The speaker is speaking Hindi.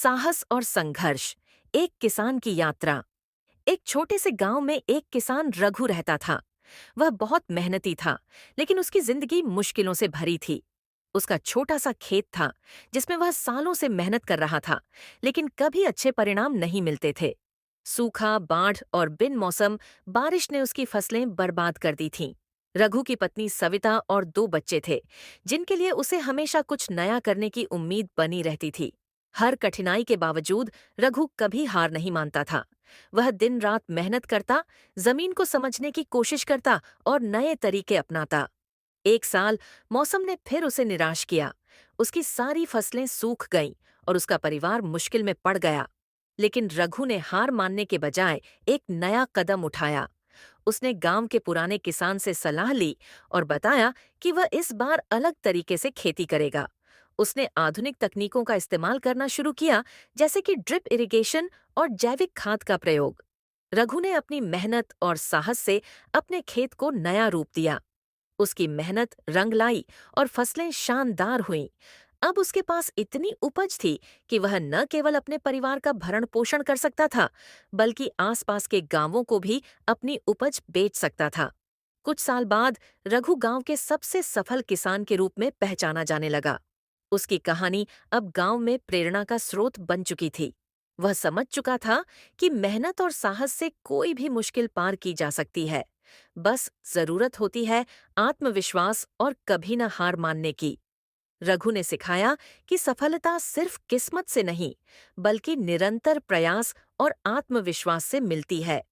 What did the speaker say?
साहस और संघर्ष। एक किसान की यात्रा। एक छोटे से गांव में एक किसान रघु रहता था। वह बहुत मेहनती था, लेकिन उसकी जिंदगी मुश्किलों से भरी थी। उसका छोटा सा खेत था, जिसमें वह सालों से मेहनत कर रहा था, लेकिन कभी अच्छे परिणाम नहीं मिलते थे। सूखा, बाढ़ और बिन मौसम बारिश ने उसकी फसलें बर्बाद कर दी थीं। रघु की पत्नी सविता और दो बच्चे थे, जिनके लिए उसे हमेशा कुछ नया करने की उम्मीद बनी रहती थी। हर कठिनाई के बावजूद रघु कभी हार नहीं मानता था। वह दिन रात मेहनत करता, जमीन को समझने की कोशिश करता और नए तरीके अपनाता। एक साल मौसम ने फिर उसे निराश किया। उसकी सारी फसलें सूख गईं और उसका परिवार मुश्किल में पड़ गया। लेकिन रघु ने हार मानने के बजाय एक नया कदम उठाया। उसने गांव के पुराने किसान से सलाह ली और बताया कि वह इस बार अलग तरीके से खेती करेगा। उसने आधुनिक तकनीकों का इस्तेमाल करना शुरू किया, जैसे कि ड्रिप इरिगेशन और जैविक खाद का प्रयोग। रघु ने अपनी मेहनत और साहस से अपने खेत को नया रूप दिया। उसकी मेहनत रंग लाई और फसलें शानदार हुईं। अब उसके पास इतनी उपज थी कि वह न केवल अपने परिवार का भरण पोषण कर सकता था, बल्कि आसपास के गांवों को भी अपनी उपज बेच सकता था। कुछ साल बाद रघु गांव के सबसे सफल किसान के रूप में पहचाना जाने लगा। उसकी कहानी अब गांव में प्रेरणा का स्रोत बन चुकी थी। वह समझ चुका था कि मेहनत और साहस से कोई भी मुश्किल पार की जा सकती है। बस जरूरत होती है आत्मविश्वास और कभी न हार मानने की। रघु ने सिखाया कि सफलता सिर्फ किस्मत से नहीं, बल्कि निरंतर प्रयास और आत्मविश्वास से मिलती है।